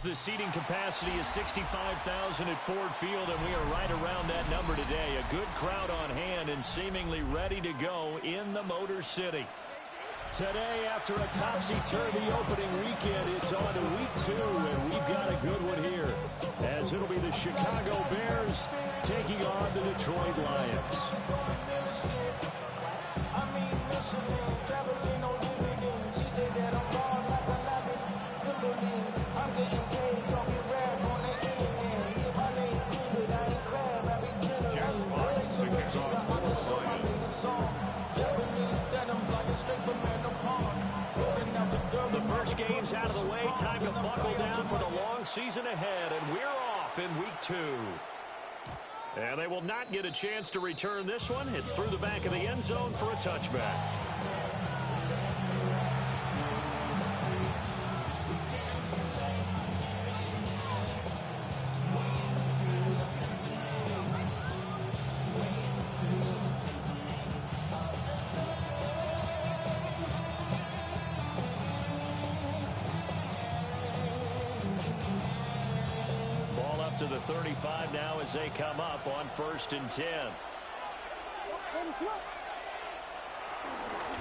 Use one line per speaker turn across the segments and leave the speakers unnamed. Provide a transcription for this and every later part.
The seating capacity is 65,000 at Ford Field, and we are right around that number today. A good crowd on hand and seemingly ready to go in the Motor City. Today, after a topsy-turvy opening weekend, it's on to week 2, and we've got a good one here, as it'll be the Chicago Bears taking on the Detroit Lions. The first game's out of the way. Time to buckle down for the long season ahead, and we're off in week 2. And they will not get a chance to return this one. It's through the back of the end zone for a touchback. To the 35 now as they come up on 1st and 10.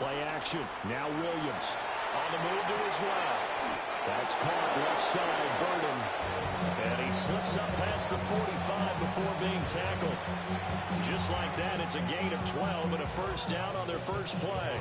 Play action. Now Williams on the move to his left. That's caught left side, Burden. And he slips up past the 45 before being tackled. Just like that, it's a gain of 12 and a first down on their first play.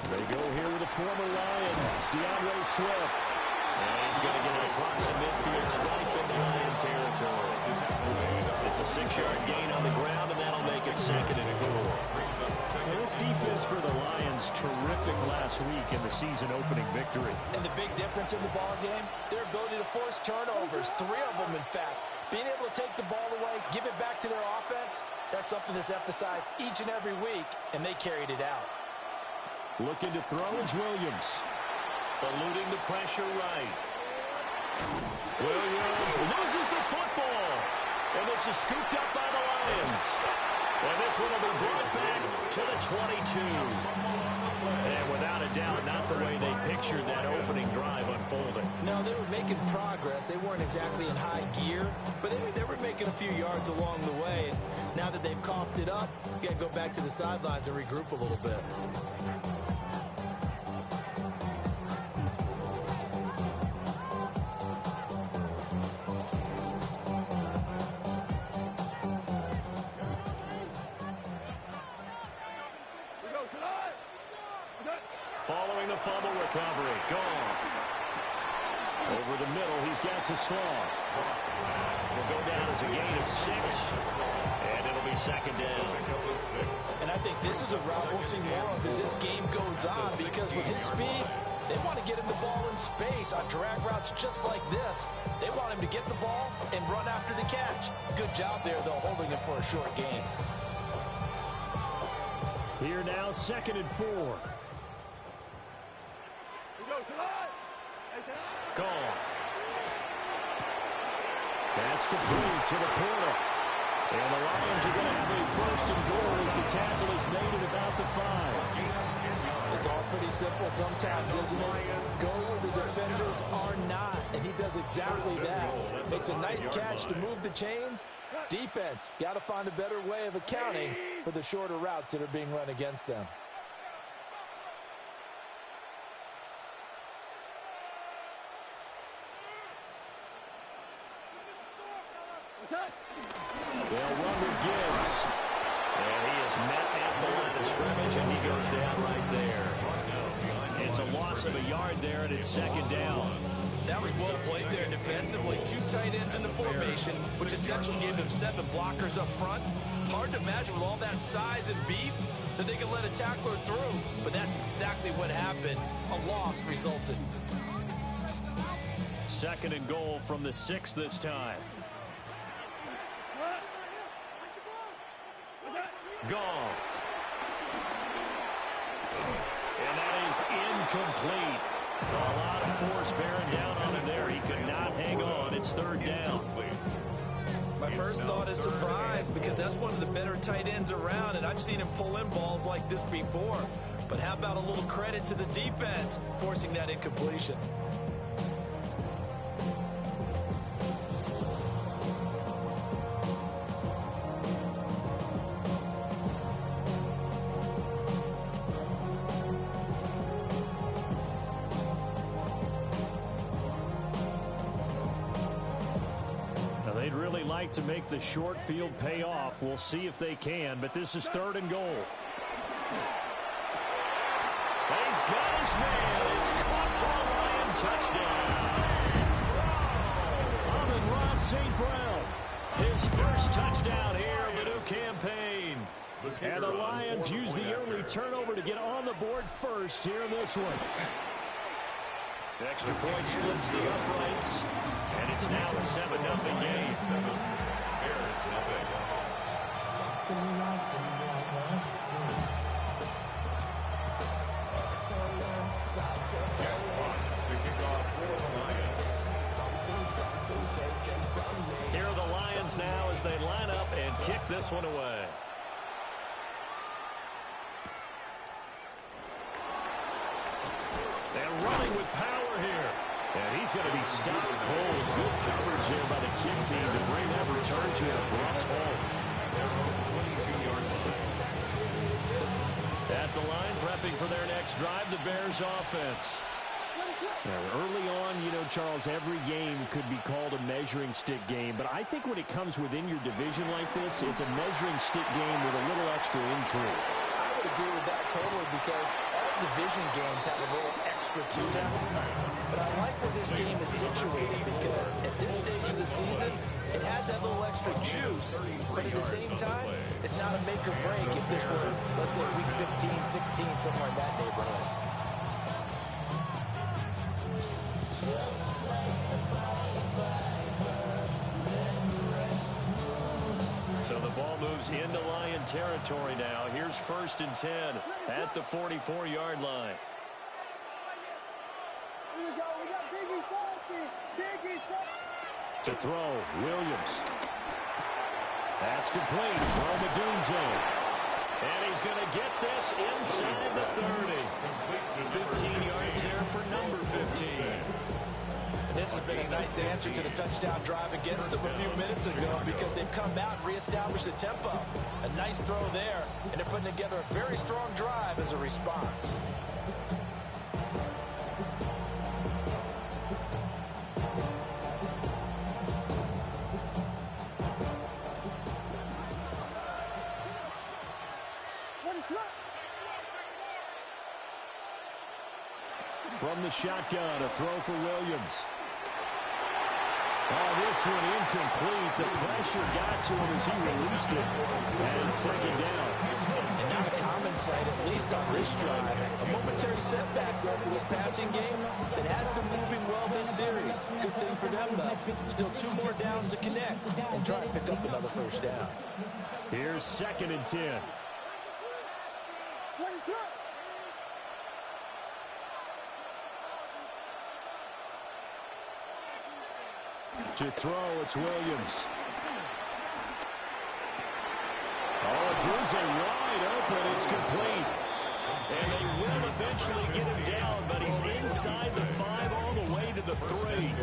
They go here with a former Lion. It's DeAndre Swift. And he's going to get it across the midfield stripe into Lion territory. It's a 6-yard gain on the ground, and that'll make it 2nd and 4. Well, this defense for the Lions, terrific last week in the season-opening victory.
And the big difference in the ball game, their ability to force turnovers, 3 of them, in fact. Being able to take the ball away, give it back to their offense, that's something that's emphasized each and every week, and they carried it out.
Looking to throw is Williams. Eluding the pressure right. Williams loses the football. And this is scooped up by the Lions. And this one will be brought back to the 22. And without a doubt, not the way they pictured that opening drive unfolding.
No, they were making progress. They weren't exactly in high gear, but they were making a few yards along the way. And now that they've coughed it up, you got to go back to the sidelines and regroup a little bit.
Following the fumble recovery, Goff. Over the middle, he's got to Slaw. Will go down as a gain of 6, and it'll be 2nd down.
And I think this is a route we'll see more of as this game goes on, because with his speed, they want to get him the ball in space on drag routes just like this. They want him to get the ball and run after the catch. Good job there, though, holding him for a short gain.
Here now, 2nd and 4. Goff. That's complete to the portal. And the Lions are going to have a 1st and goal as the tackle is made at about the 5.
It's all pretty simple sometimes, isn't it? Go where the defenders are not, and he does exactly that. Makes a nice catch to move the chains. Defense, got to find a better way of accounting for the shorter routes that are being run against them.
They'll run with Gibbs. And he is met at the line of scrimmage, and he goes down right there. It's a loss of a yard there, and it's 2nd down.
That was well played there defensively. 2 tight ends in the formation, which essentially gave them 7 blockers up front. Hard to imagine with all that size and beef that they could let a tackler through. But that's exactly what happened. A loss resulted.
2nd and goal from the 6 this time. Goff. And that is incomplete. A lot of force bearing down on him there. He could not hang on. It's third down.
My first thought is surprise, because that's one of the better tight ends around, and I've seen him pull in balls like this before. But how about a little credit to the defense forcing that incompletion?
They'd really like to make the short field pay off. We'll see if they can, but this is third and goal. He's got his man. It's caught for a Lion touchdown. Amon-Ra St. Brown, his first touchdown here of the new campaign. And the Lions use the early turnover to get on the board first here in this one. The extra point splits the uprights, and it's now a 7-0 game. Here are the Lions now as they line up and kick this one away. They're running with power here. And he's going to be stopped cold. Good coverage here by the kick team to bring that return to an abrupt halt. At the line, prepping for their next drive, the Bears offense. Now, early on, you know, Charles, every game could be called a measuring stick game. But I think when it comes within your division like this, it's a measuring stick game with a little extra intrigue.
I would agree with that totally, because all division games have a little extra to them. But I like where this game is situated, because at this stage of the season, it has that little extra juice, but at the same time, it's not a make or break if this were, let's say, week 15, 16, somewhere in that neighborhood.
So the ball moves into Lion territory now. Here's 1st and 10 at the 44-yard line. To throw, Williams. That's complete. Rome Odunze. And he's going to get this inside the 30. 15 yards here for number 15.
This has been a nice answer to the touchdown drive against them a few minutes ago, because they've come out and reestablished the tempo. A nice throw there, and they're putting together a very strong drive as a response.
From the shotgun, a throw for Williams. Oh, this one incomplete. The pressure got to him as he released it. And second down.
And not a common sight, at least on this drive. A momentary setback though for this passing game that has been moving well this series. Good thing for them, though. Still 2 more downs to connect and try to pick up another first down.
Here's 2nd and 10. To throw, it's Williams. Oh, Odunze wide open. It's complete. And they will eventually get him down, but he's inside the 5 all the way to the 3.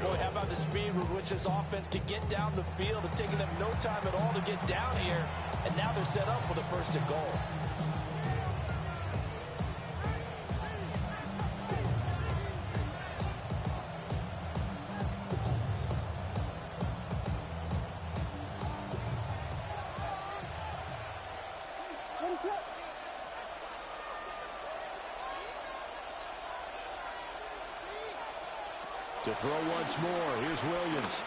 Boy, how about the speed with which this offense can get down the field? It's taken them no time at all to get down here. And now they're set up with a 1st and goal.
To throw once more, here's Williams.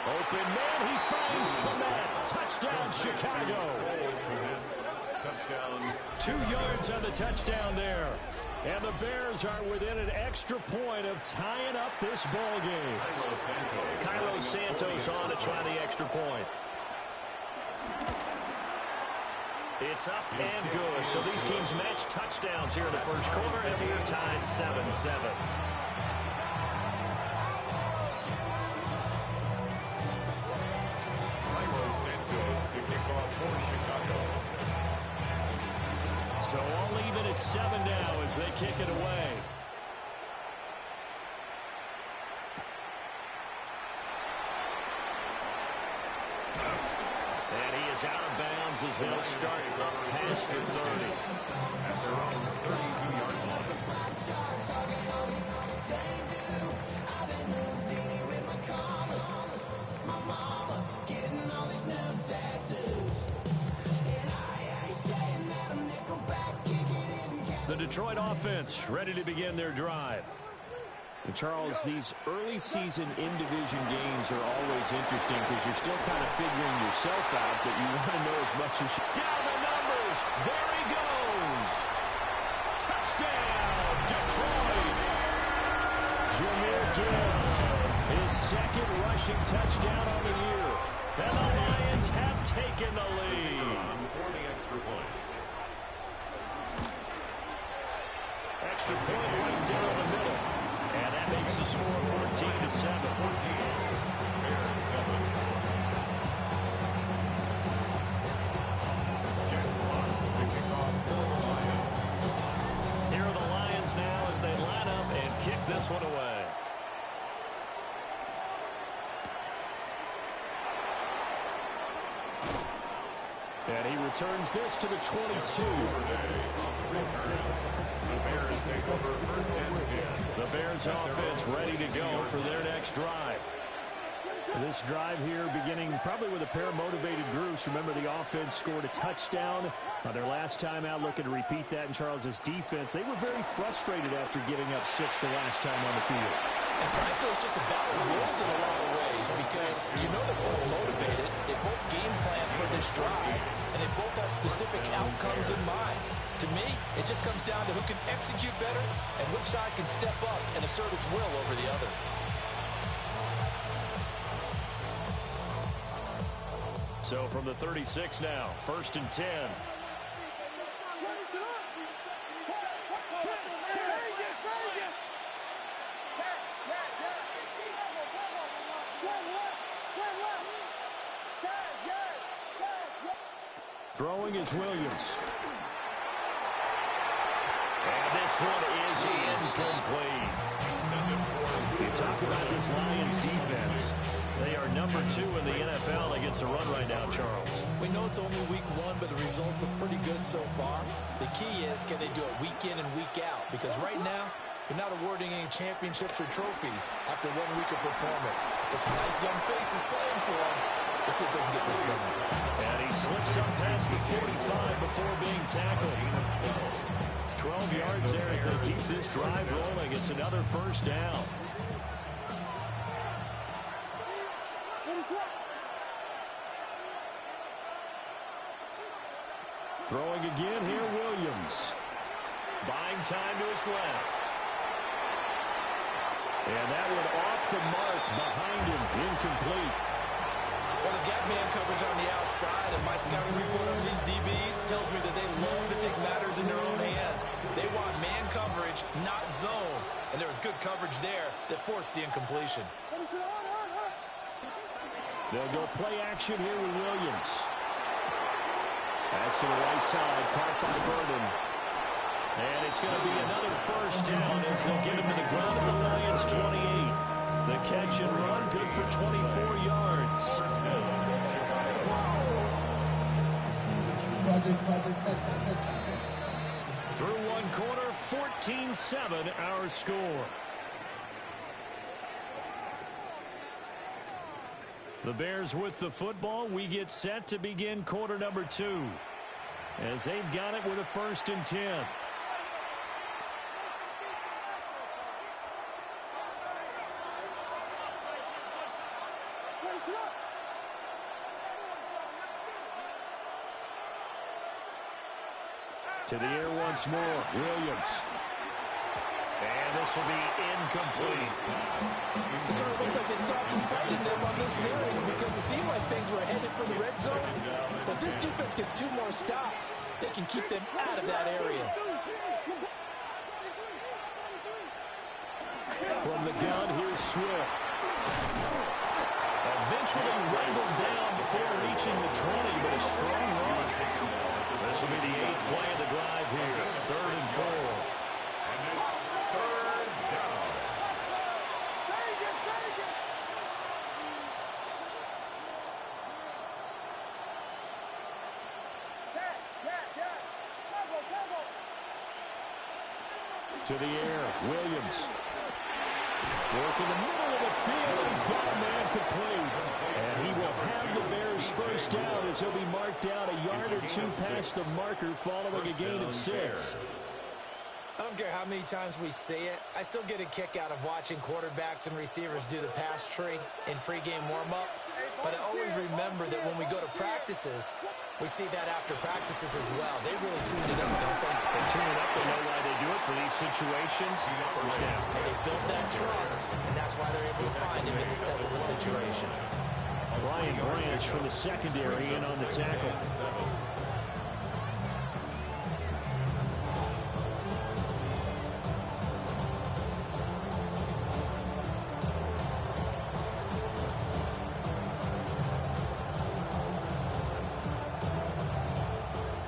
Open man, he finds Clement. Touchdown, Chicago. Touchdown. 2 yards on the touchdown there. And the Bears are within an extra point of tying up this ball game. Cairo Santos on to try the extra point. It's up and good. So these teams match touchdowns here in the first quarter, and we're tied 7-7. So all even at 7 now as they kick it away. And he is out of bounds as they'll start past the 30. At their own 32-yard line. The Detroit offense ready to begin their drive. And Charles, these early season in-division games are always interesting because you're still kind of figuring yourself out, but you want to know as much as you... Down the numbers! There he goes! Touchdown, Detroit! Jahmyr Gibbs, his second rushing touchdown on the year. And the Lions have taken the lead. Extra point right down the middle. And that makes the score 14-7. Here are the Lions now as they line up and kick this one away. And he returns this to the 22. The Bears take over first and 10. The Bears offense ready to go for their next drive. This drive here beginning probably with a pair of motivated groups. Remember, the offense scored a touchdown on their last time out, looking to repeat that in Charles's defense. They were very frustrated after giving up 6 the last time on the field.
And frankly, it's just a battle of wills in a lot of ways because you know they're both motivated. They both game plan for this drive, and they both have specific outcomes in mind. To me, it just comes down to who can execute better and which side can step up and assert its will over the other.
So from the 36 now, 1st and 10. Throwing is Williams. And this one is incomplete. You talk about this Lions defense. They are number 2 in the NFL against the run right now, Charles.
We know it's only week 1, but the results look pretty good so far. The key is, can they do it week in and week out? Because right now, they're not awarding any championships or trophies after 1 week of performance. But some nice young faces playing for them. Let's see if they can get this going.
And he slips up past the 45 before being tackled. 12 yards there as they keep this drive rolling. It's another first down. Throwing again here, Williams. Buying time to his left. And that one off the mark behind him, incomplete.
Well, they've got man coverage on the outside, and my scouting report on these DBs tells me that they love to take matters in their own hands. They want man coverage, not zone. And there was good coverage there that forced the incompletion.
They'll go play action here with Williams. Pass to the right side, caught by Burden. And it's going to be another first down as they'll get him to the ground at the Lions 28. The catch and run, good for 24 yards. Through 1 quarter, 14-7 our score. The Bears with the football. We get set to begin quarter number 2 as they've got it with a 1st and 10. To the air once more, Williams. And this will be incomplete.
It sort of looks like they stopped some fight in them on this series because it seemed like things were headed for the red zone. But this defense gets 2 more stops. They can keep them out of that area.
From the gun, here's Swift. Eventually wrangled down before reaching the 20, but a strong run. This will be the 8th play of the drive here. 3rd and 4. To the air, Williams. Work in the middle of the field, and he's got a man complete. And he will have the Bears first down as he'll be marked down a yard or 2 past the marker following a gain of 6.
I don't care how many times we see it. I still get a kick out of watching quarterbacks and receivers do the pass tree in pregame warm-up. But I always remember that when we go to practices, we see that after practices as well. They really tune it up, don't they?
They tune it up. They know why they do it for these situations. First down.
And they build that trust, and that's why they're able to find him in this type of a situation.
Brian Branch from the secondary in on the tackle.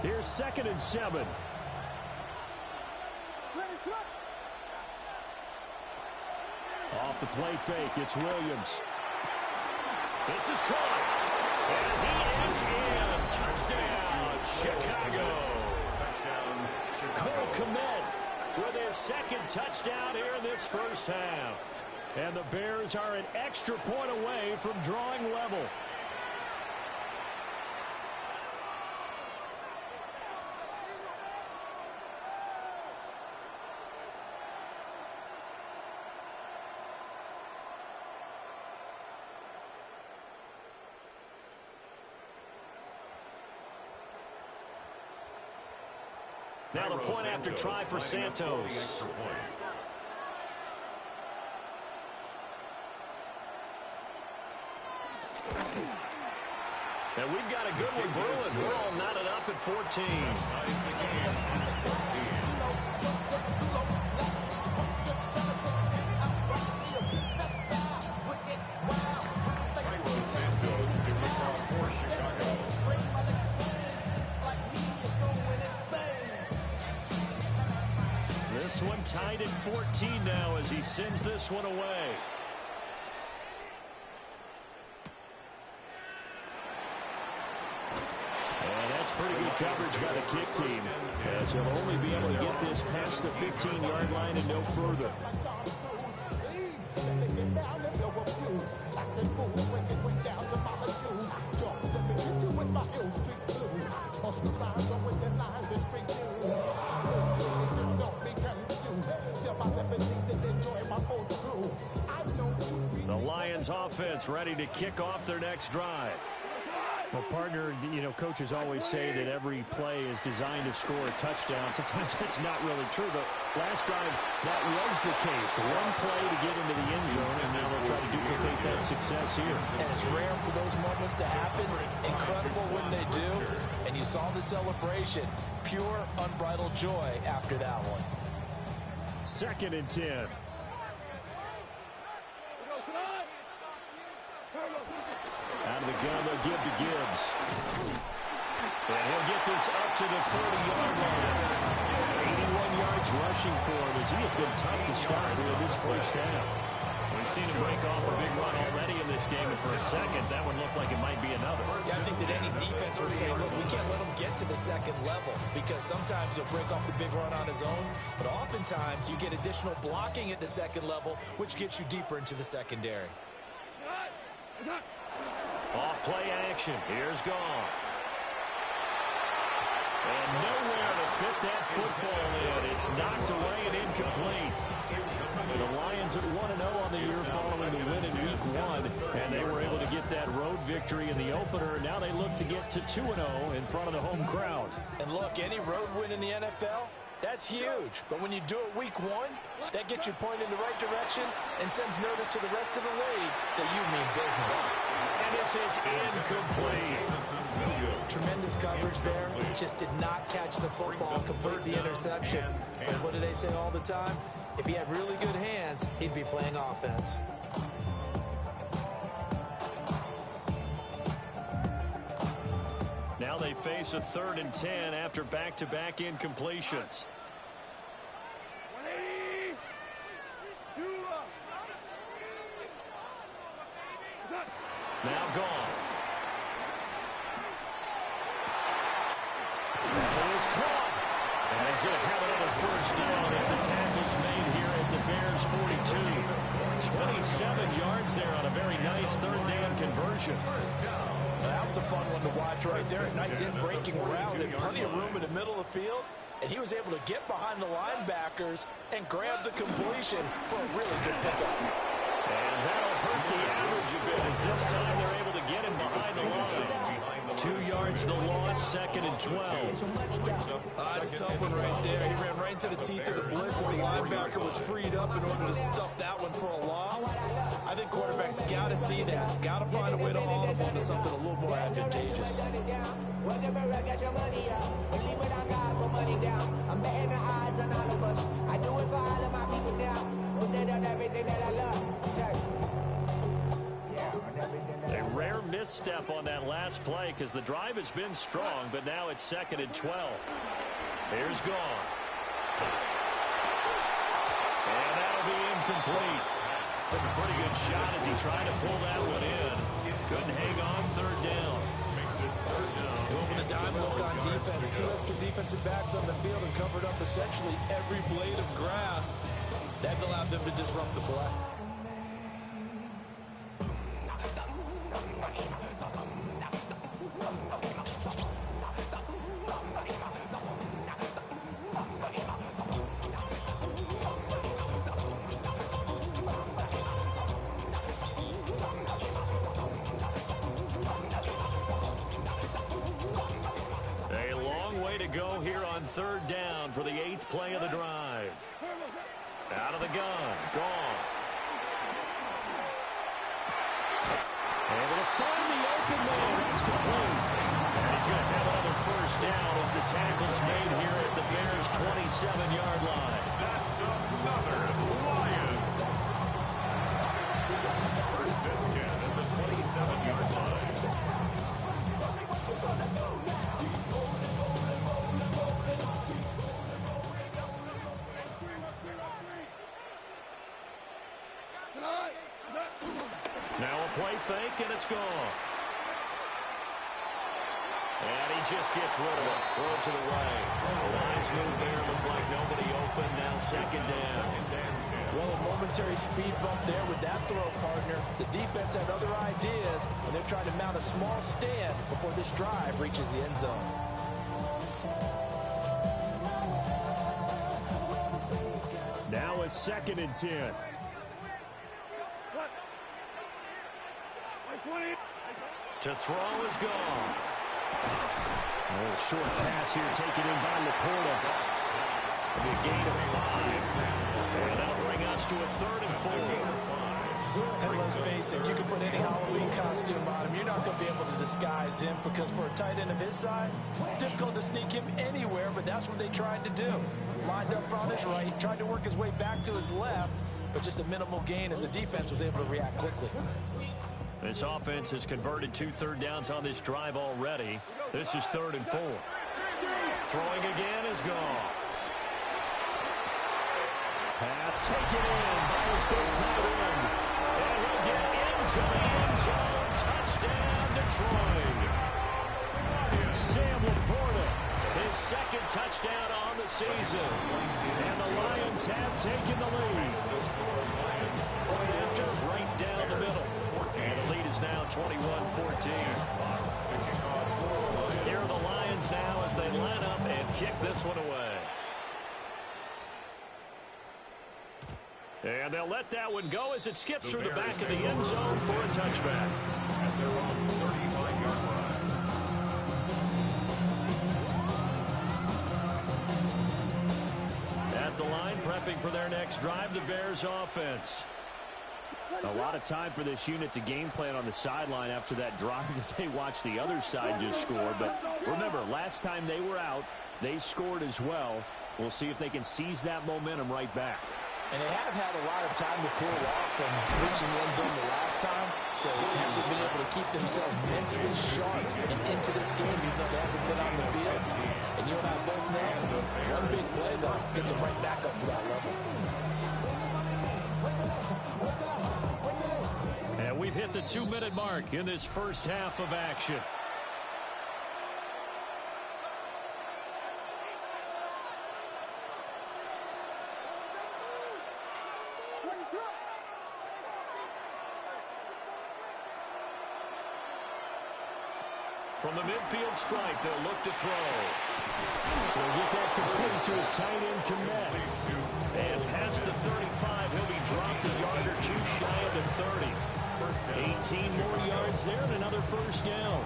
Here's 2nd and 7. Off the play fake, it's Williams. This is caught. And he is in. Touchdown, Chicago. Cole Kmet with his 2nd touchdown here in this first half. And the Bears are an extra point away from drawing level. Now the point after try for Santos. And we've got a good one brewing. We're all knotted up at 14. This one tied at 14 now as he sends this one away. And that's pretty good coverage by the kick team, as he'll only be able to get this past the 15-yard line and no further. The Lions offense ready to kick off their next drive. Well, partner, you know, coaches always say that every play is designed to score a touchdown. Sometimes that's not really true, but last time that was the case. One play to get into the end zone, and now they'll try to duplicate that success here.
And it's rare for those moments to happen. Incredible when they do. And you saw the celebration. Pure, unbridled joy after that one.
2nd and 10. Out of the gun, they'll give to Gibbs. And he'll get this up to the 30-yard line. 81 yards rushing for him as he has been tough to start here in this first half. We've seen him break off a big run already in this game, and for a second, that one looked like it might be another.
Yeah, I think that any defense would say, look, we can't let him get to the 2nd level, because sometimes he'll break off the big run on his own, but oftentimes you get additional blocking at the 2nd level, which gets you deeper into the secondary.
Off play action. Here's Goff. And nowhere to fit that football in. It's knocked away and incomplete. The Lions at 1-0 on the year following the win in Week 1, and they were able to get that road victory in the opener. Now they look to get to 2-0 in front of the home crowd.
And look, any road win in the NFL, That's huge. But when you do it week one, that gets you pointed in the right direction and sends notice to the rest of the league that you mean business.
And this is incomplete.
Tremendous coverage there. Just did not catch the football, convert the interception. But what do they say all the time? If he had really good hands, he'd be playing offense.
Now they face a 3rd and 10 after back-to-back incompletions. Now gone. That is caught. And he's going to have another first down as the tackle's made here at the Bears 42. 27 yards there on a very nice 3rd down conversion.
That was a fun one to watch right there. A nice in-breaking route and plenty of room in the middle of the field. And he was able to get behind the linebackers and grab the completion for a really good pickup.
And that'll hurt the average a bit as this time they're able to get him behind the line. 2 yards the loss, 2nd and 12.
That's a tough one right there. He ran right into the teeth of the blitz as the linebacker was freed up in order to stop that one for a loss. I think quarterbacks got to see that. Got to find a way to haul him onto something a little more advantageous.
Whenever I got your money up, believe what I got, put money down. I'm betting the odds on all of us. I do it for all of my people now. Put that on everything that I love.
A rare misstep on that last play because the drive has been strong, but now it's 2nd and 12. Here's gone. And that'll be incomplete. Took a pretty good shot as he tried to pull that one in. Couldn't hang on 3rd down.
Going with a dime look on defense. 2 extra defensive backs on the field and covered up essentially every blade of grass. That allowed them to disrupt the play.
A long way to go here on 3rd down for the 8th play of the drive. Out of the gun, Goff. Able to find the open man. That's complete. And he's going to have another first down as the tackle's made here at the Bears' 27-yard line. That's another Lions. 1st and 10 at the 27-yard line. Now a play fake, and it's gone. And he just gets rid of it, throws it away. Nice move there, looked like nobody open, now 2nd down.
Well, a momentary speed bump there with that throw, partner. The defense had other ideas, and they're trying to mount a small stand before this drive reaches the end zone.
Now a 2nd and 10. To throw is gone. A little short pass here taken in by Laporta. It'll be a gain of 5. And that'll bring us to a 3rd and 4.
And let's face it, you can put any Halloween costume on him. You're not going to be able to disguise him because for a tight end of his size, difficult to sneak him anywhere, but that's what they tried to do. Lined up on his right, tried to work his way back to his left, but just a minimal gain as the defense was able to react quickly.
This offense has converted 2 third downs on this drive already. This is 3rd and 4. Throwing again is gone. Pass taken in by his big tight end. And he'll get into the end zone. Touchdown, Detroit. Sam Laporta, his 2nd touchdown on the season. And the Lions have taken the lead. Point after, right down the middle. And the lead is now 21-14. Here are the Lions now as they line up and kick this one away. And they'll let that one go as it skips through the back of the end zone for a touchback. And they're on the 35-yard line. prepping for their next drive, the Bears offense.
A lot of time for this unit to game plan on the sideline after that drive that they watched the other side just score. But remember, last time they were out, they scored as well. We'll see if they can seize that momentum right back.
And they have had a lot of time to cool off from reaching the end zone the last time. So they haven't been able to keep themselves mentally sharp and into this game, even though they haven't been on the field. And you and I both know one big play, though, gets them right back up to that level.
And we've hit the 2-minute mark in this first half of action. From the midfield stripe, they'll look to throw.
He'll get that complete to his tight end, Kmet.
And past the 35, he'll be dropped a yard or two shy of the 30. 18 more yards there and another first down.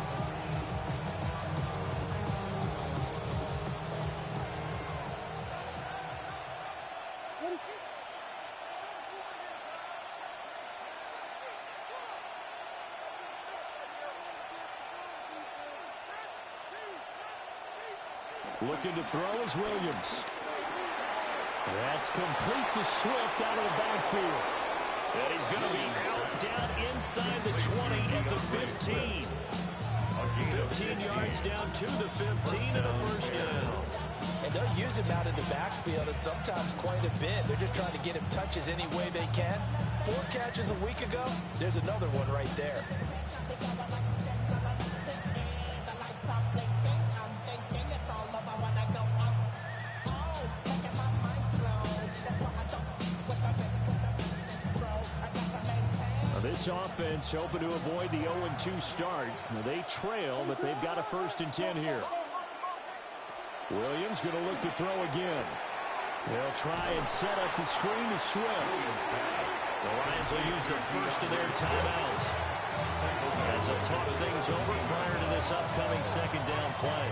Looking to throw is Williams.
That's complete to Swift out of the backfield.
And he's going to be out down inside the 20 at the 15. 15 yards down to the 15 and a first down.
And they'll use him out in the backfield, and sometimes quite a bit. They're just trying to get him touches any way they can. 4 catches a week ago, there's another one right there.
This offense hoping to avoid the 0-2 start. They trail, but they've got a 1st and 10 here.
Williams going to look to throw again.
They'll try and set up the screen to Swift.
The Lions will use the first of their timeouts as they'll talk things over prior to this upcoming second down play.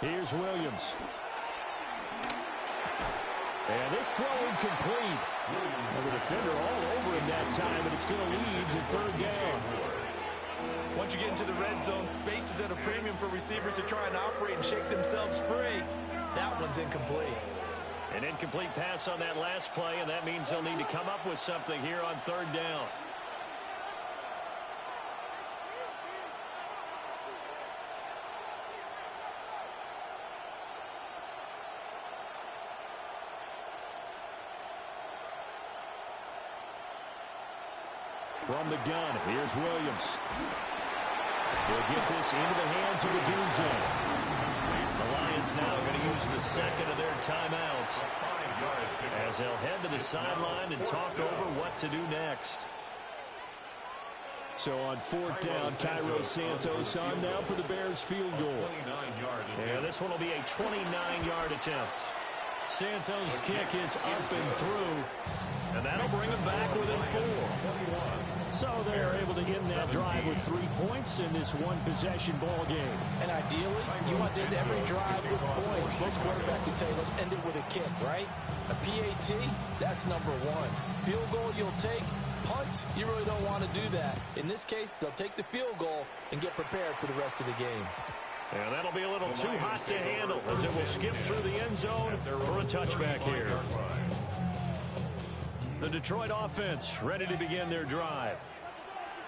Here's Williams. And this throw incomplete. The defender all over him that time, and it's going to lead to 3rd down.
Once you get into the red zone, space is at a premium for receivers to try and operate and shake themselves free. That one's incomplete.
An incomplete pass on that last play, and that means they'll need to come up with something here on 3rd down.
From the gun, here's Williams. They'll get this into the hands of the Dunzo.
The Lions now going to use the second of their timeouts as they'll head to the sideline and talk over what to do next.
So on 4th down, Cairo Santos on now for the Bears field goal.
Yeah, this one will be a 29-yard attempt. Santos' kick is up and through, and that'll bring him back within 4.
So they're able to end that drive with 3 points in this one-possession ball game.
And ideally, you want to end every drive with points. Most quarterbacks will tell you, let's end it with a kick, right? A PAT, that's number 1. Field goal you'll take. Punts, you really don't want to do that. In this case, they'll take the field goal and get prepared for the rest of the game.
And that'll be a little too hot to handle as it will skip through the end zone for a touchback here. The Detroit offense ready to begin their drive.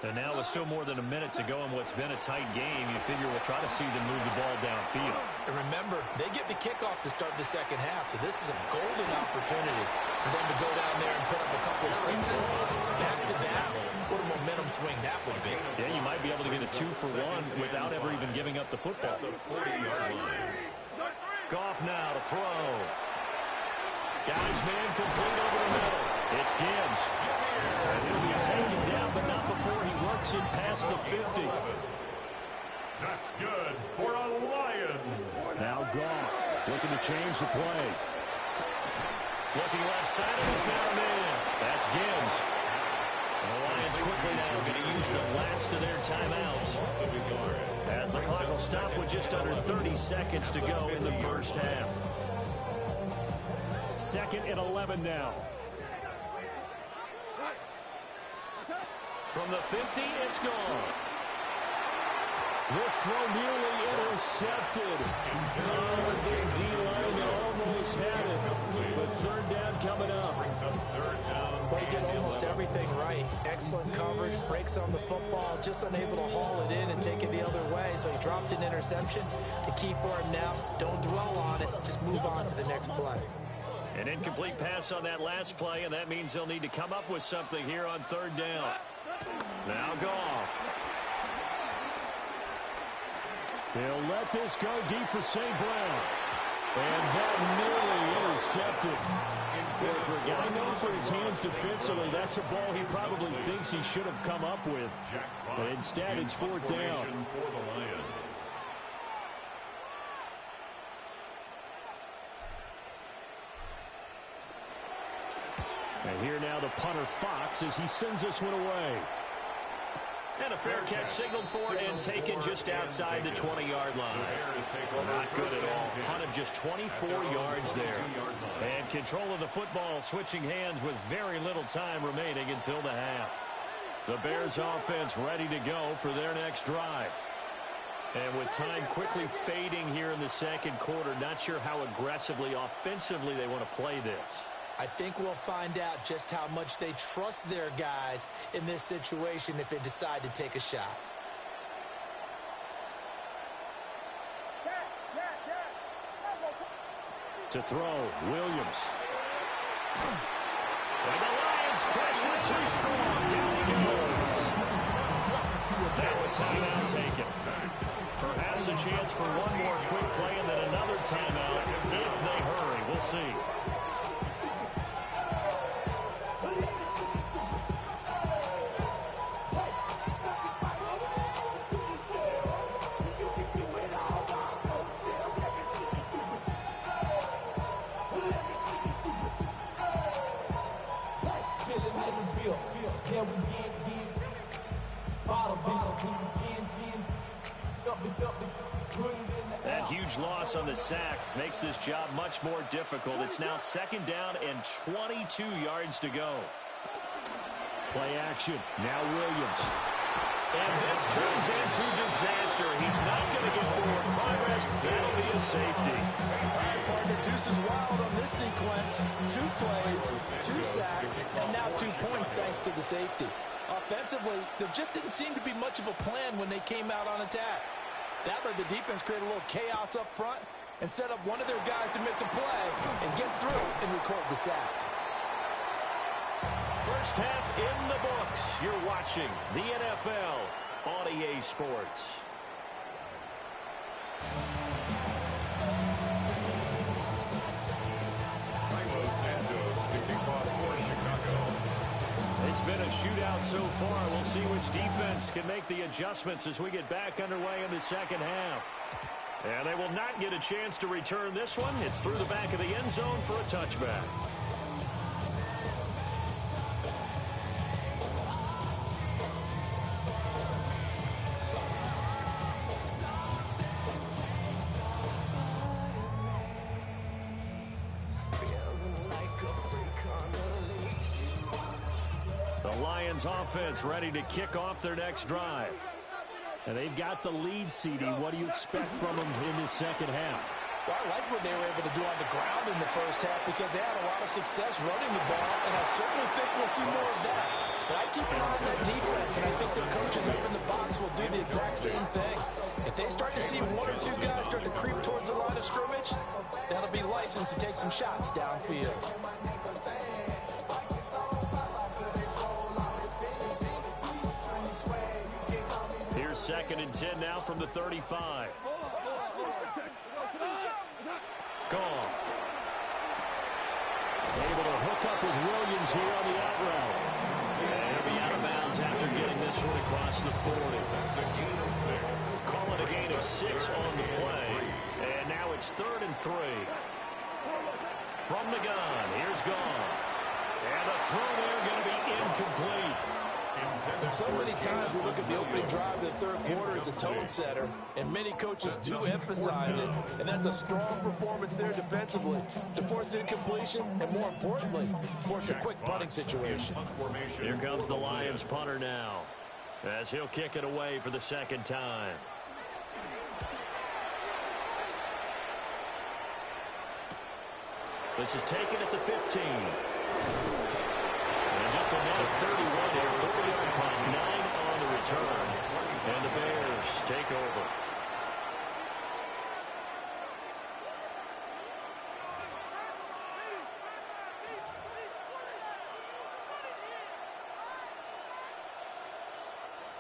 And now with still more than a minute to go in what's been a tight game, you figure we'll try to see them move the ball downfield.
And remember, they get the kickoff to start the second half, so this is a golden opportunity for them to go down there and put up a couple of sixes back-to-back. What a momentum swing that would be.
Yeah, you might be able to get a 2-for-1 without ever even giving up the football. Goff now to throw. Guys, man, complete over the middle. It's Gibbs. And he'll be taken down, but not before he works it past the 50.
That's good for a Lions.
Now Goff.
Looking to change the play. Looking left side, and he's down in. That's Gibbs. The Lions quickly now going to use the last of their timeouts, as the clock will stop with just under 30 seconds to go in the first half. 2nd and 11 now. From the 50, it's gone. This throw nearly intercepted. Oh, the big D-line almost had it. But 3rd down coming up.
Well, he did almost everything right. Excellent coverage, breaks on the football, just unable to haul it in and take it the other way. So he dropped an interception. The key for him now, don't dwell on it. Just move on to the next play.
An incomplete pass on that last play, and that means they'll need to come up with something here on 3rd down. Now Goff. They'll let this go deep for St. Brown. And that nearly intercepted. For a guy known for his hands defensively, that's a ball he probably thinks he should have come up with. But instead, it's 4th down. And here now the punter Fox as he sends this one away. And a fair catch signaled for and taken just outside the 20-yard line. Not good at all. Punt of just 24 yards there. And control of the football switching hands with very little time remaining until the half. The Bears offense ready to go for their next drive. And with time quickly fading here in the 2nd quarter, not sure how aggressively, offensively they want to play this.
I think we'll find out just how much they trust their guys in this situation if they decide to take a shot.
To throw, Williams. And the Lions pressure too strong. Down he goes. Now a timeout taken. Perhaps a chance for one more quick play and then another timeout if they hurry. We'll see. That huge loss on the sack makes this job much more difficult. It's now 2nd down and 22 yards to go. Play action. Now Williams. And this turns into disaster. He's not going to get forward progress. That'll be a safety.
All right, partner, deuce is wild on this sequence. 2 plays, 2 sacks, and now 2 points thanks to the safety. Offensively, there just didn't seem to be much of a plan when they came out on attack. That let the defense create a little chaos up front and set up one of their guys to make a play and get through and record the sack.
First half in the books. You're watching the NFL on EA Sports. It's been a shootout so far. We'll see which defense can make the adjustments as we get back underway in the 2nd half. And they will not get a chance to return this one. It's through the back of the end zone for a touchback. Offense ready to kick off their next drive. And they've got the lead, CD. What do you expect from them in this 2nd half?
Well, I like what they were able to do on the ground in the first half because they had a lot of success running the ball, and I certainly think we'll see more of that. But I keep an eye on that defense, and I think their coaches up in the box will do the exact same thing. If they start to see 1 or 2 guys start to creep towards the line of scrimmage, that'll be license to take some shots downfield.
Here's 2nd and 10 now from the 35. Gone. Able to hook hook up with Williams here on the out route. And he'll be out of bounds after getting this one across the 40. Call it a gain of 6 on the play. And now it's 3rd and 3. From the gun, here's Goff. And the throw there going to be incomplete.
So many times we look at the opening drive of the third quarter as a tone setter, and many coaches do emphasize it, and that's a strong performance there defensively to force incompletion and, more importantly, force a quick punting situation.
Here comes the Lions punter now as he'll kick it away for the second time. This is taken at the 15. And just a net of 31 here. 40-yard punt, 9 on the return. And the Bears take over.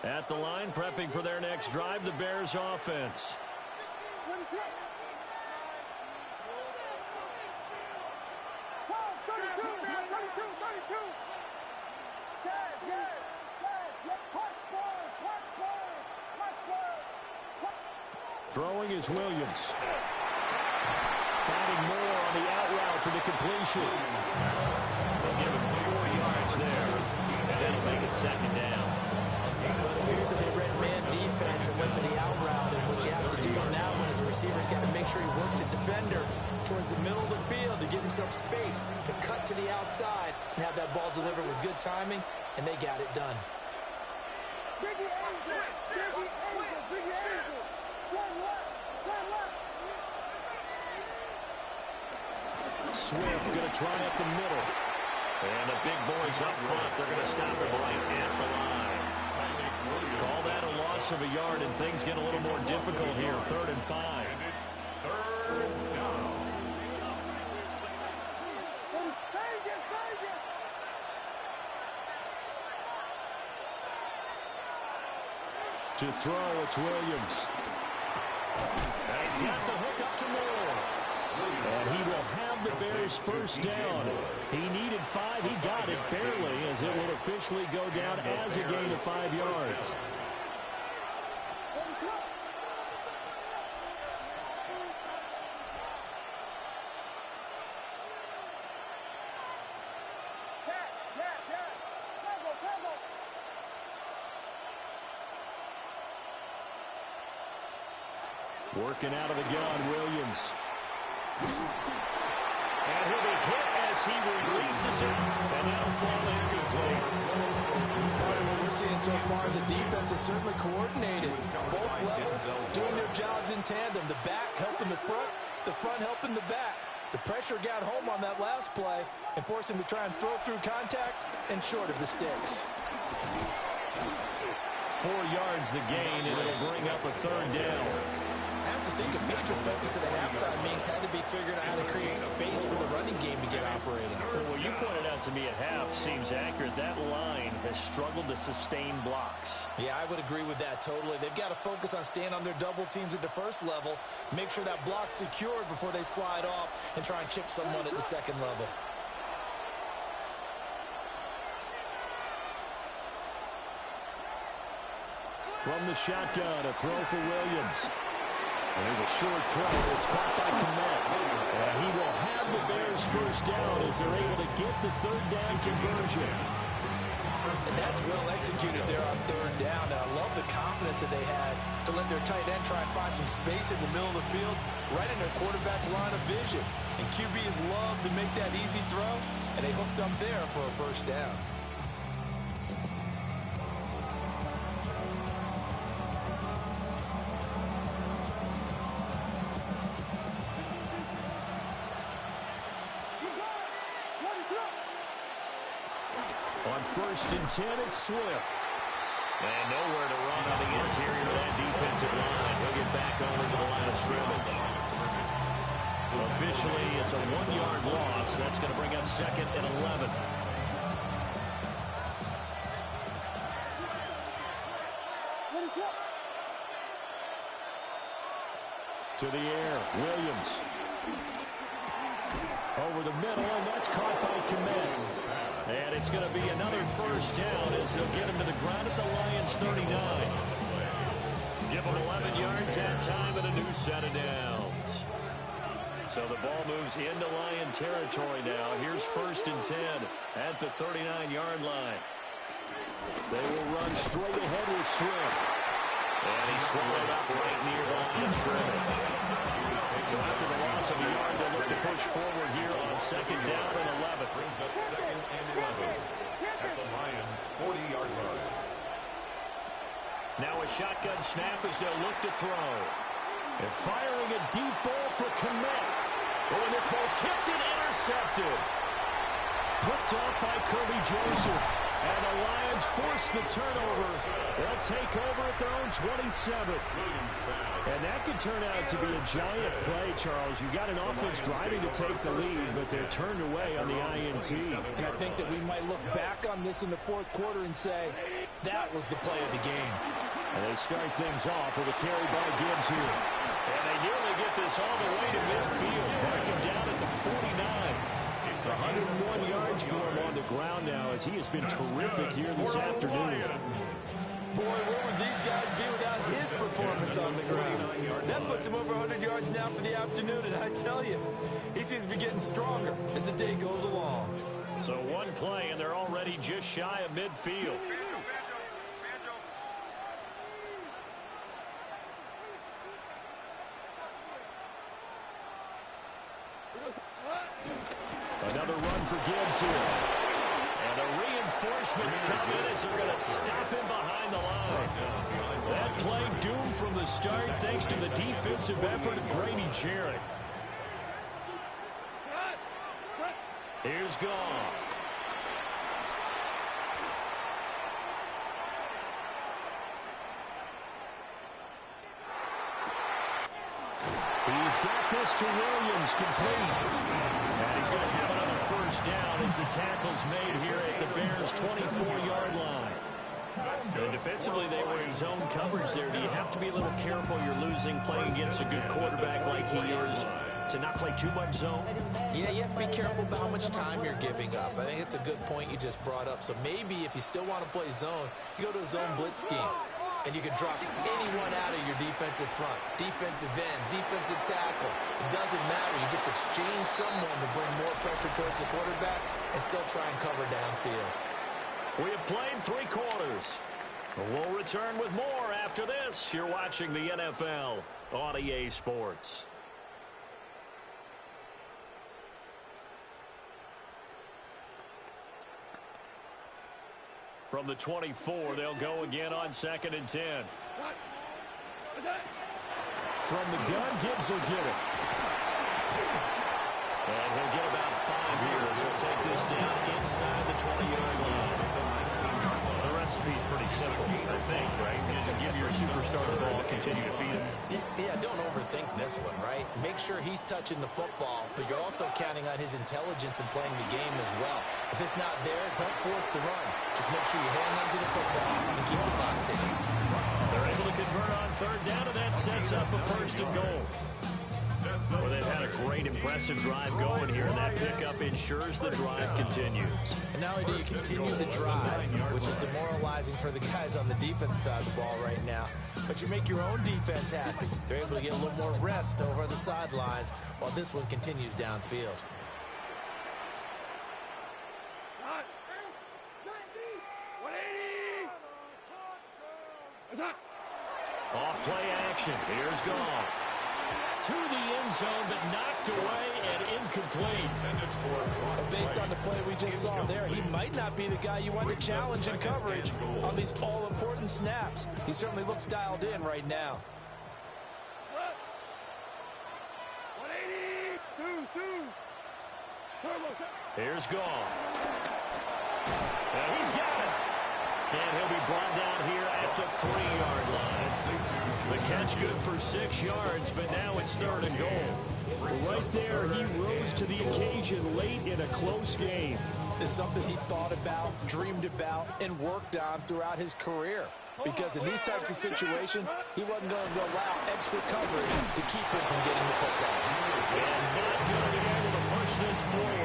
At the line, prepping for their next drive, the Bears offense. Throwing is Williams. Finding more on the out route for the completion. They'll give him 4 yards there, and it'll make it second down.
Well, it appears that they read man defense and went to the out route, and what you have to do on that one is the receiver's got to make sure he works the defender towards the middle of the field to give himself space to cut to the outside and have that ball delivered with good timing, and they got it done.
Swift going to try up the middle. And the big boys up front, they're going to stop him right at the line. Call that a loss of a yard, and things get a little more difficult here. 3rd and 5. To throw, it's Williams. And he's got the hook up to Moore. And he will have the Bears first down. He needed 5. He got it barely, as it will officially go down as a gain of 5 yards. Working out of the gun, Williams. And he'll be hit as he releases it, and that'll fall incomplete.
Part of what we're seeing so far is the defense is certainly coordinated. Both levels doing their jobs in tandem. The back helping the front helping the back. The pressure got home on that last play and forced him to try and throw through contact and short of the sticks.
4 yards the gain, and it'll bring up a 3rd down.
I have to think a major focus at the halftime meetings had to be figuring out how to create space for the running game to get operating.
Well, what you pointed out to me at half seems accurate. That line has struggled to sustain blocks.
Yeah, I would agree with that totally. They've got to focus on staying on their double teams at the first level, make sure that block's secured before they slide off and try and chip someone at the second level.
From the shotgun, a throw for Williams. There's a short throw. It's caught by Kmet. And he will have the Bears first down as they're able to get the 3rd down conversion.
And that's well executed there on 3rd down. And I love the confidence that they had to let their tight end try and find some space in the middle of the field, right in their quarterback's line of vision. And QBs love to make that easy throw, and they hooked up there for a first down.
On 1st and 10, it's Swift. And nowhere to run on the interior of that defensive line. He'll get back over to the line of scrimmage. Officially, it's a 1-yard loss. That's going to bring up 2nd and 11. To the air, Williams. Over over the middle, and that's caught by Kmet. And it's going to be another first down as they'll get him to the ground at the Lions 39. Give him 11 yards that time and a new set of downs. So the ball moves into Lion territory now. Here's 1st and 10 at the 39-yard line. They will run straight ahead with Swift. And he swallowed up right near the line of scrimmage. So after the loss of a yard, they'll look to push forward here on 2nd down and 11.
Brings up 2nd and 11 at the Lions' 40-yard line.
Now a shotgun snap as they'll look to throw. And firing a deep ball for Kmet. Oh, and this ball's tipped and intercepted. Picked off by Kirby Joseph. And the Lions force the turnover. They'll take over at their own 27. And that could turn out to be a giant play, Charles. You got an offense driving to take the lead, but they're turned away on the INT.
And I think that we might look back on this in the 4th quarter and say, that was the play of the game.
And they start things off with a carry by Gibbs here. And they nearly get this all the way to midfield. Marking down at the 49. It's 101 yards for him on the ground now as he has been terrific here this afternoon.
Boy, where would these guys be without his performance on the ground? That puts him over 100 yards now for the afternoon, and I tell you, he seems to be getting stronger as the day goes along.
So one play, and they're already just shy of midfield. Another run for Gibbs here. And the reinforcements come in as they're going to stop him behind the line. That play doomed from the start thanks to the defensive effort of Grady Jarrett. Here's Goff. He's got this to Williams, complete. And he's going to have another first down as the tackle's made here at the Bears' 24-yard line. And defensively, they were in zone coverage there. Do you have to be a little careful? You're losing playing against a good quarterback like he is to not play too much zone?
Yeah, you have to be careful about how much time you're giving up. I think it's a good point you just brought up. So maybe if you still want to play zone, you go to a zone blitz scheme. And you can drop anyone out of your defensive front. Defensive end, defensive tackle. It doesn't matter. You just exchange someone to bring more pressure towards the quarterback and still try and cover downfield.
We have played 3 quarters. We'll return with more after this. You're watching the NFL on EA Sports. From the 24, they'll go again on 2nd and 10. From the gun, Gibbs will get it. And he'll get about 5 here, so he'll take this down inside the 20-yard line. The recipe's pretty simple, I think, right? Just give your superstar the ball, continue to feed him.
Yeah, don't overthink this one, right? Make sure he's touching the football, but you're also counting on his intelligence in playing the game as well. If it's not there, don't force the run. Just make sure you hang on to the football and keep the clock ticking.
They're able to convert on 3rd down, and that sets up a 1st and goal. Well, they've had a great, impressive drive going here, and that pickup ensures the drive continues.
And not only do you continue the drive, which is demoralizing for the guys on the defense side of the ball right now, but you make your own defense happy. They're able to get a little more rest over on the sidelines while this one continues downfield.
Off play action. Here's Goff. To the end zone, but knocked away and incomplete.
Based on the play we just saw there, he might not be the guy you want to challenge in coverage on these all-important snaps. He certainly looks dialed in right now.
Here's Goff. And he's got it. And he'll be brought down here at the 3-yard line. The catch good for 6 yards, but now it's 3rd and goal.
Right there, he rose to the occasion late in a close game.
It's something he thought about, dreamed about, and worked on throughout his career. Because in these types of situations, he wasn't going to allow extra coverage to keep him from getting the football.
And not going to be able to push this forward.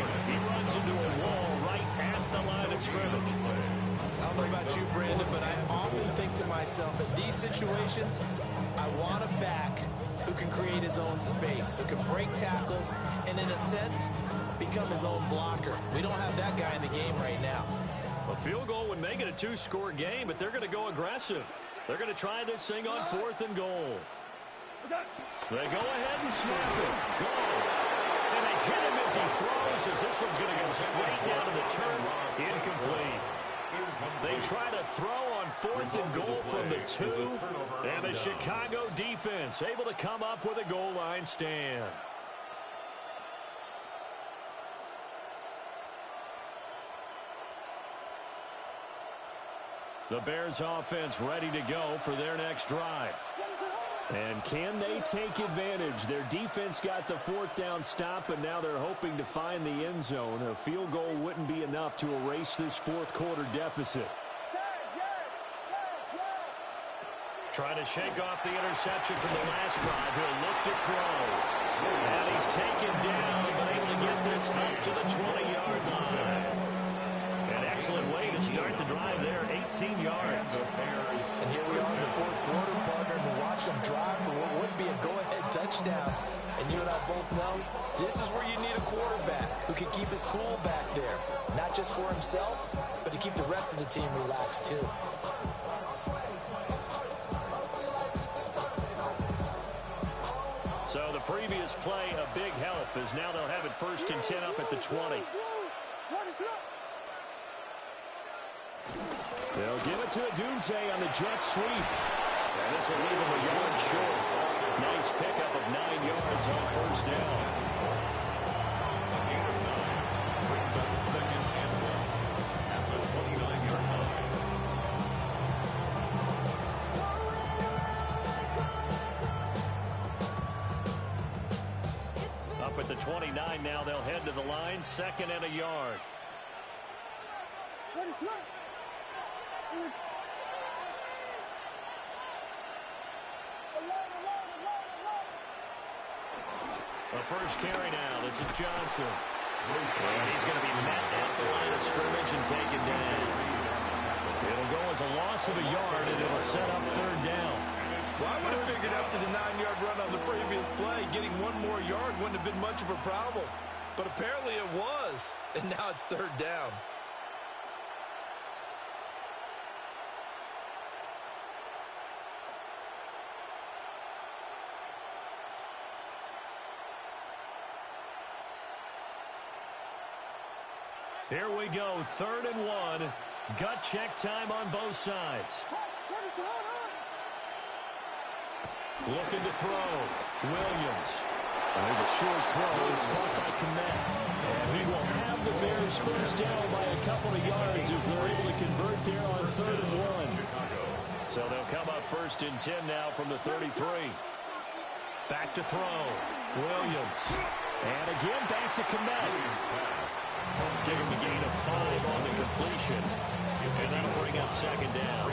of scrimmage.
I don't know about you, Brandon, but I often think to myself, in these situations, I want a back who can create his own space, who can break tackles, and in a sense, become his own blocker. We don't have that guy in the game right now.
A field goal would make it a two-score game, but they're going to go aggressive. They're going to try this thing on 4th and goal. They go ahead and snap it. Goal. And they hit him as he throws, as this one's going to go straight down to the turf. Incomplete. They try to throw on 4th and goal from the 2. And the Chicago defense able to come up with a goal line stand. The Bears offense ready to go for their next drive. And can they take advantage? Their defense got the 4th down stop, and now they're hoping to find the end zone. A field goal wouldn't be enough to erase this 4th quarter deficit. Trying to shake off the interception from the last drive. He'll look to throw. And he's taken down, but able to get this up to the 20-yard line. An excellent way to start the drive there, 18 yards.
And here we are in the 4th quarter, partner, and watch them drive for what would be a go-ahead touchdown. And you and I both know this is where you need a quarterback who can keep his cool back there. Not just for himself, but to keep the rest of the team relaxed too.
So the previous play, a big help, as now they'll have it 1st and 10 up at the 20. They'll give it to Odunze on the jet sweep. And this will leave him a yard short. Nice pickup of 9 yards on 1st down.
Brings up 2nd and 1 at the 29-yard line.
Up at the 29 now, they'll head to the line, 2nd and a yard. The first carry now. This is Johnson. And he's going to be met at the line of scrimmage and taken down. It'll go as a loss of a yard, and it'll set up 3rd down.
Well, I would have figured after the 9-yard run on the previous play, getting 1 more yard wouldn't have been much of a problem. But apparently it was, and now it's 3rd down.
Here we go, 3rd and 1. Gut check time on both sides. Looking to throw. Williams. There's a short throw. It's caught by Kmet. And he will have the Bears 1st down by a couple of yards as they're able to convert there on 3rd and 1. So they'll come up 1st and 10 now from the 33. Back to throw. Williams. And again back to Kmet. Give him a gain of 5 on the completion. And that'll bring up 2nd down.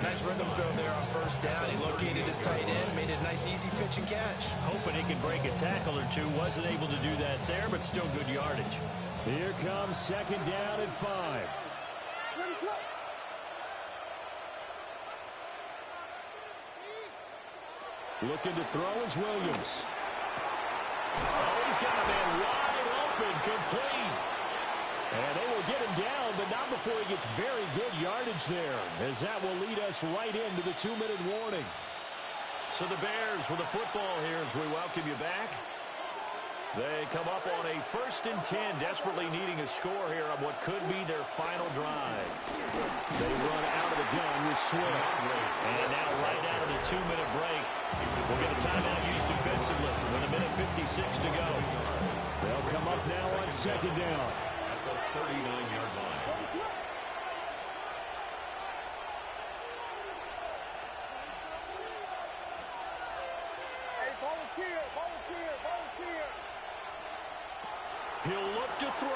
Nice rhythm throw there on 1st down. He located his tight end, made it a nice easy pitch and catch.
Hoping he could break a tackle or two. Wasn't able to do that there, but still good yardage. Here comes 2nd down at 5. Looking to throw is Williams. Oh, he's got a man wide open, complete. And they will get him down, but not before he gets very good yardage there, as that will lead us right into the 2-minute warning. So the Bears with the football here as we welcome you back. They come up on a 1st and 10, desperately needing a score here on what could be their final drive. They run out of the gun with Swift. And now right out of the 2-minute break, we'll get a timeout used defensively with a minute 56 to go. They'll come up now on 2nd down.
At the 39-yard line.
He'll look to throw.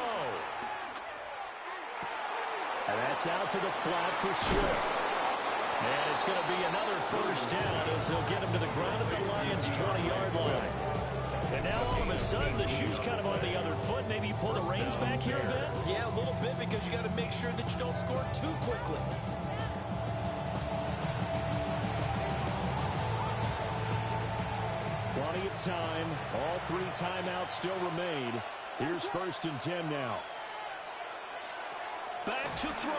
And that's out to the flat for Swift. And it's going to be another 1st down as they'll get him to the ground at the Lions' 20-yard line. And now all of a sudden the shoe's kind of on the other foot. Maybe you pull the reins back here a bit?
Yeah, a little bit, because you got to make sure that you don't score too quickly.
Plenty of time. All 3 timeouts still remain. Here's 1st and 10 now.
Back to throw.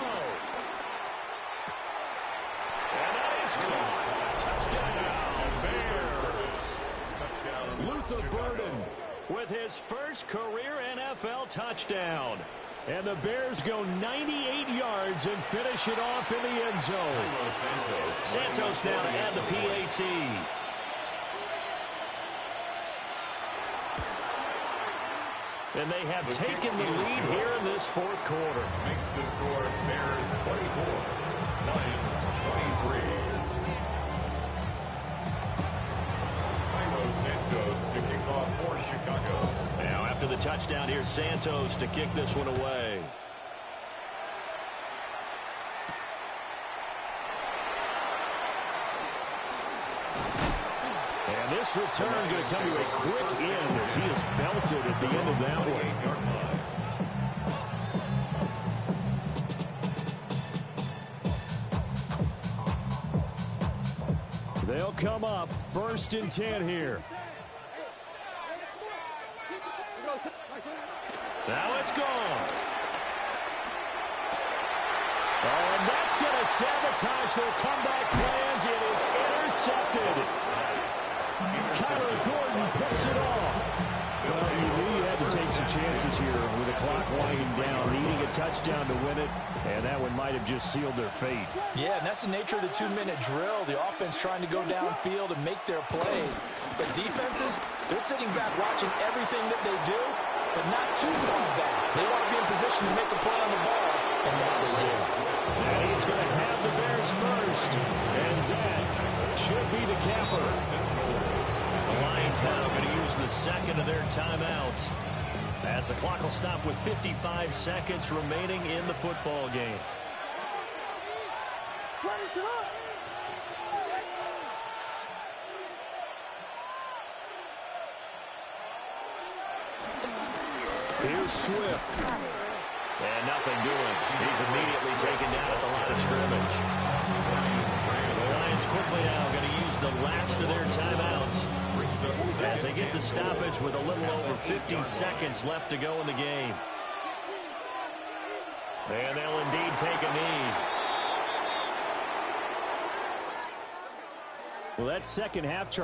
And that is caught. Touchdown, Bears.
Luther Burden
With his first career NFL touchdown. And the Bears go 98 yards and finish it off in the end zone. Santos now to add the PAT. And they have taken the lead here in this 4th quarter.
Makes the score Bears 24, Lions 23. Santos to kick off for Chicago.
Now after the touchdown, here's Santos to kick this one away. And this return going to come to a quick end as he is belted at the end of that one. They'll come up 1st and 10 here. Now it's gone. Oh, and that's going to sabotage their comeback plans. It is intercepted. Kyler Gordon picks it off. Well, you knew you had to take some chances here with the clock winding down, needing a touchdown to win it, and that one might have just sealed their fate.
Yeah, and that's the nature of the 2-minute drill. The offense trying to go downfield and make their plays. But defenses, they're sitting back watching everything that they do, but not too far back. They want to be in position to make a play on the ball, and that they did.
And he's going to have the Bears first, and that should be the capper. The Lions now going to use the second of their timeouts as the clock will stop with 55 seconds remaining in the football game. Here's Swift. And nothing doing. He's immediately taken down at the line of scrimmage. The Lions quickly now going to use the last of their timeouts as they get the stoppage with a little over 50 seconds left to go in the game. And they'll indeed take a knee.
Well, that second half, Charles.